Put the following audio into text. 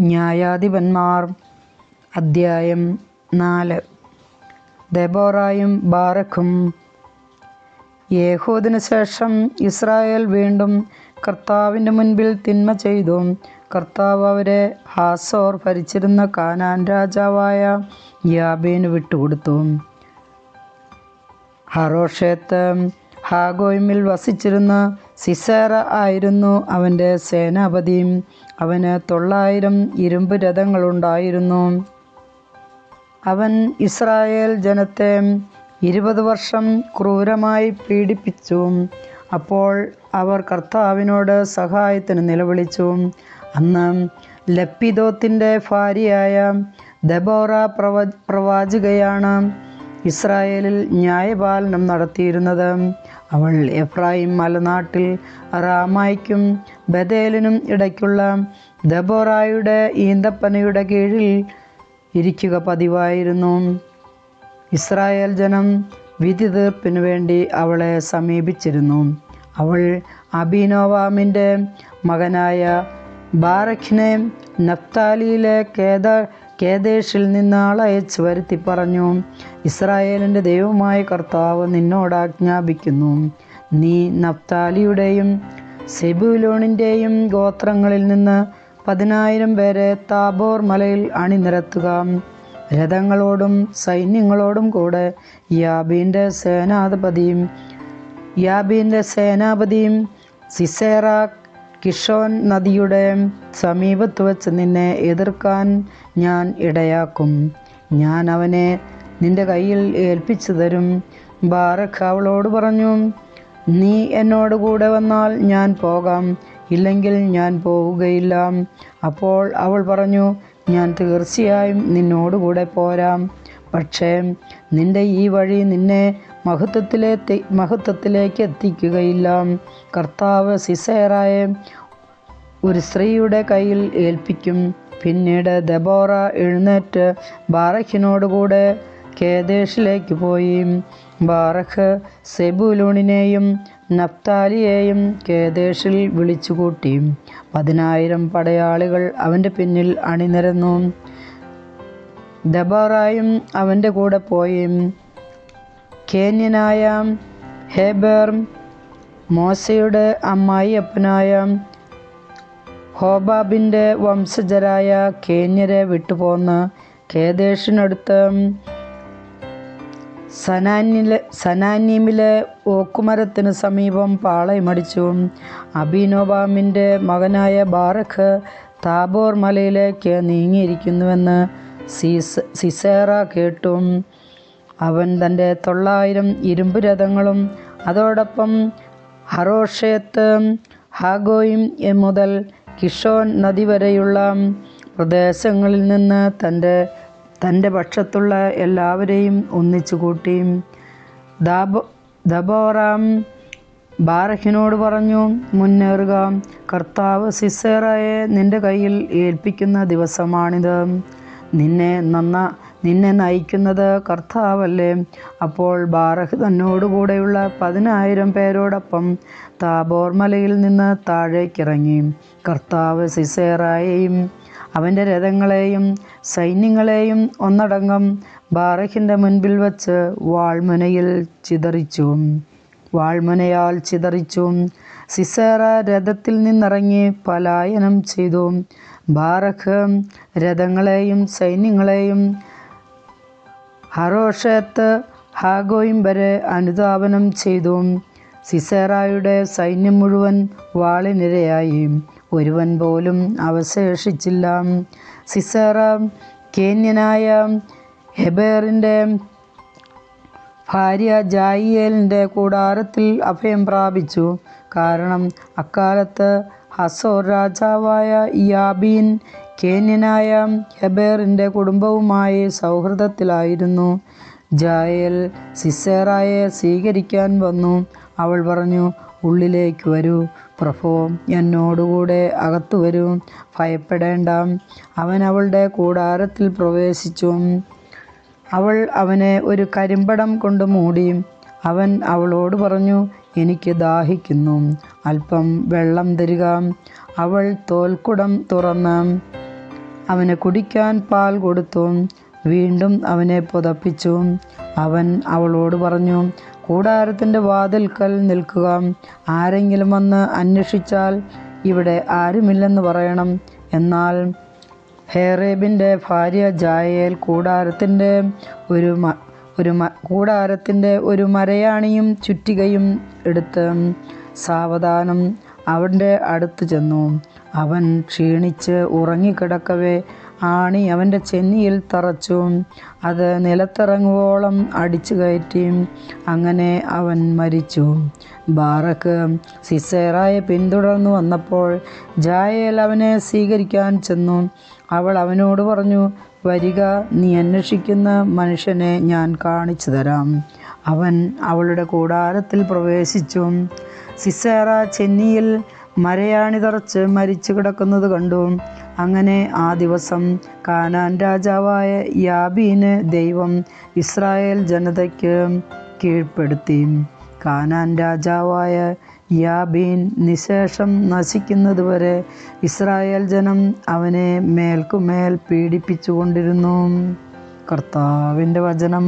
ന്യായാധിപന്മാർ അദ്ധ്യായം 4. ദെബോറായും ബാരക്കും. യേഹൂദിന് ശേഷം ഇസ്രായേൽ വീണ്ടും കർത്താവിൻ്റെ മുൻപിൽ തിന്മ ചെയ്തു. കർത്താവ് അവരെ ഹാസോർ ഭരിച്ചിരുന്ന കാനാൻ രാജാവായ യാബീന് വിട്ടുകൊടുത്തു. ഹറോഷേത്ത് ഹാഗോയിമിൽ വസിച്ചിരുന്ന സിസേറ ആയിരുന്നു അവൻ്റെ സേനാപതി. അവന് 900 ഇരുമ്പ് രഥങ്ങളുണ്ടായിരുന്നു. അവൻ ഇസ്രായേൽ ജനത്തെ 20 വർഷം ക്രൂരമായി പീഡിപ്പിച്ചു. അപ്പോൾ അവർ കർത്താവിനോട് സഹായത്തിന് നിലവിളിച്ചു. അന്ന് ലപ്പിദോത്തിൻ്റെ ഭാര്യയായ ദെബോറ പ്രവാചികയാണ് ഇസ്രായേലിൽ ന്യായപാലനം നടത്തിയിരുന്നത്. അവൾ എഫ്രായിം മലനാട്ടിൽ റാമായ്ക്കും ബഥേലിനും ഇടയ്ക്കുള്ള ദെബോറായുടെ ഈന്തപ്പനയുടെ കീഴിൽ ഇരിക്കുക പതിവായിരുന്നു. ഇസ്രായേൽ ജനം വിധി തീർപ്പിനു വേണ്ടി അവളെ സമീപിച്ചിരുന്നു. അവൾ അബീനോവാമിൻ്റെ മകനായ ബാരഖിനെ നഫ്താലിയിലെ കേദേശിൽ നിന്ന് ആളയച്ച് വരുത്തി പറഞ്ഞു, ഇസ്രായേലിൻ്റെ ദൈവമായ കർത്താവ് നിന്നോട് ആജ്ഞാപിക്കുന്നു, നീ നഫ്താലിയുടെയും സെബൂലൂണിൻ്റെയും ഗോത്രങ്ങളിൽ നിന്ന് 10,000 പേരെ താബോർ മലയിൽ അണിനിരത്തുക. രഥങ്ങളോടും സൈന്യങ്ങളോടും കൂടെ യാബീൻ്റെ സേനാപതിയും സിസേറ കിഷോൻ നദിയുടെ സമീപത്ത് വച്ച് നിന്നെ എതിർക്കാൻ ഞാൻ ഇടയാക്കും. ഞാൻ അവനെ നിന്റെ കയ്യിൽ ഏൽപ്പിച്ചു തരും. ബാരഖ് അവളോട് പറഞ്ഞു, നീ എന്നോട് കൂടെ വന്നാൽ ഞാൻ പോകാം, ഇല്ലെങ്കിൽ ഞാൻ പോവുകയില്ല. അപ്പോൾ അവൾ പറഞ്ഞു, ഞാൻ തീർച്ചയായും നിന്നോടുകൂടെ പോരാം. പക്ഷേ നിന്റെ ഈ വഴി നിന്നെ മഹത്വത്തിലേക്ക് എത്തിക്കുകയില്ല. കർത്താവ് സിസേറയെ ഒരു സ്ത്രീയുടെ കയ്യിൽ ഏൽപ്പിക്കും. പിന്നീട് ദെബോറ എഴുന്നേറ്റ് ബാരഖിനോടുകൂടെ കേദേശിലേക്ക് പോയി. ബാരഖ് സെബൂലൂണിനെയും നഫ്താലിയെയും കേദേശിൽ വിളിച്ചുകൂട്ടി. 10,000 പടയാളികൾ അവൻ്റെ പിന്നിൽ അണിനിരന്നു. ദെബോറായും അവൻ്റെ കൂടെ പോയി. കേന്യനായ ഹേബെർ മോശയുടെ അമ്മായിയപ്പനായ ഹോബാബിൻ്റെ വംശജരായ കേന്യരെ വിട്ടുപോന്ന് കേദേശിനടുത്ത് സനാനീമിലെ ഓക്കുമരത്തിന് സമീപം പാളയമടിച്ചു. അബീനോബാമിൻ്റെ മകനായ ബാരഖ് താബോർ മലയിലേക്ക് നീങ്ങിയിരിക്കുന്നുവെന്ന് സിസേറ കേട്ടു. അവൻ തൻ്റെ 900 ഇരുമ്പ് രഥങ്ങളും അതോടൊപ്പം ഹറോഷേത്ത് ഹാഗോയിം മുതൽ കിഷോൻ നദി വരെയുള്ള പ്രദേശങ്ങളിൽ നിന്ന് തൻ്റെ പക്ഷത്തുള്ള എല്ലാവരെയും ഒന്നിച്ചു കൂട്ടി. ദെബോറ ബാരഖിനോട് പറഞ്ഞു, മുന്നേറുക, കർത്താവ് സിസേറയെ നിന്റെ കയ്യിൽ ഏൽപ്പിക്കുന്ന ദിവസമാണിത്. നിന്നെ നയിക്കുന്നത് കർത്താവല്ലേ? അപ്പോൾ ബാരഖ് തന്നോടുകൂടെയുള്ള 10,000 പേരോടൊപ്പം താബോർ മലയിൽ നിന്ന് താഴേക്കിറങ്ങി. കർത്താവ് സിസേറയെയും അവൻ്റെ രഥങ്ങളെയും സൈന്യങ്ങളെയും ഒന്നടങ്കം ബാരഖിൻ്റെ മുൻപിൽ വച്ച് വാൾമുനയാൽ ചിതറിച്ചു. സിസേറ രഥത്തിൽ നിന്നിറങ്ങി പലായനം ചെയ്തു. ബാരഖ് രഥങ്ങളെയും സൈന്യങ്ങളെയും ഹറോഷേത്ത് ഹാഗോയിം വരെ അനുധാവനം ചെയ്തു. സിസേറയുടെ സൈന്യം മുഴുവൻ വാളിനിരയായി, ഒരുവൻ പോലും അവശേഷിച്ചില്ല. സിസേറ കേന്യനായ ഹെബേറിൻ്റെ ഭാര്യ ജായിയേലിൻ്റെ കൂടാരത്തിൽ അഭയം പ്രാപിച്ചു. കാരണം അക്കാലത്ത് ഹസോർ രാജാവായ യാബീൻ കേന്യനായ ഹെബേറിൻ്റെ കുടുംബവുമായി സൗഹൃദത്തിലായിരുന്നു. ജായേൽ സിസേറയെ സ്വീകരിക്കാൻ വന്നു. അവൾ പറഞ്ഞു, ഉള്ളിലേക്ക് വരൂ പ്രഭോ, എന്നോടുകൂടെ അകത്തു വരൂ, ഭയപ്പെടേണ്ട. അവൻ അവളുടെ കൂടാരത്തിൽ പ്രവേശിച്ചു. അവൾ അവനെ ഒരു കരിമ്പടം കൊണ്ട് മൂടി. അവൻ അവളോട് പറഞ്ഞു, എനിക്ക് ദാഹിക്കുന്നു, അല്പം വെള്ളം തരിക. അവൾ തോൽക്കുടം തുറന്ന് അവന് കുടിക്കാൻ പാൽ കൊടുത്തു. വീണ്ടും അവനെ പുതപ്പിച്ചു. അവൻ അവളോട് പറഞ്ഞു, കൂടാരത്തിൻ്റെ വാതിൽക്കൽ നിൽക്കുക. ആരെങ്കിലും വന്ന് അന്വേഷിച്ചാൽ ഇവിടെ ആരുമില്ലെന്ന് പറയണം. എന്നാൽ ഹേറേബിൻ്റെ ഭാര്യ ജായേൽ കൂടാരത്തിൻ്റെ ഒരു മരയാണിയും ചുറ്റികയും എടുത്ത് സാവധാനം അവൻ്റെ അടുത്ത് ചെന്നു. അവൻ ക്ഷീണിച്ച് ഉറങ്ങിക്കിടക്കവേ ആണി അവൻ്റെ ചെന്നിയിൽ തറച്ചു. അത് നിലത്തിറങ്ങുവോളം അടിച്ചു കയറ്റി. അങ്ങനെ അവൻ മരിച്ചു. ബാറക്ക് സിസേറായെ പിന്തുടർന്നു വന്നപ്പോൾ ജായേൽ അവനെ സ്വീകരിക്കാൻ ചെന്നു. അവൾ അവനോട് പറഞ്ഞു, വരിക, നീ അന്വേഷിക്കുന്ന മനുഷ്യനെ ഞാൻ കാണിച്ചു തരാം. അവൻ അവളുടെ കൂടാരത്തിൽ പ്രവേശിച്ചു. സിസേറ ചെന്നിയിൽ മരയാണി തറച്ച് മരിച്ചു കിടക്കുന്നത് കണ്ടു. അങ്ങനെ ആ ദിവസം കാനാൻ രാജാവായ യാബീന് ദൈവം ഇസ്രായേൽ ജനതയ്ക്ക് കീഴ്പ്പെടുത്തി. കാനാൻ രാജാവായ യാബീൻ നിശേഷം നശിക്കുന്നതുവരെ ഇസ്രായേൽ ജനം അവനെ മേൽക്കുമേൽ പീഡിപ്പിച്ചുകൊണ്ടിരുന്നു. കർത്താവിൻ്റെ വചനം.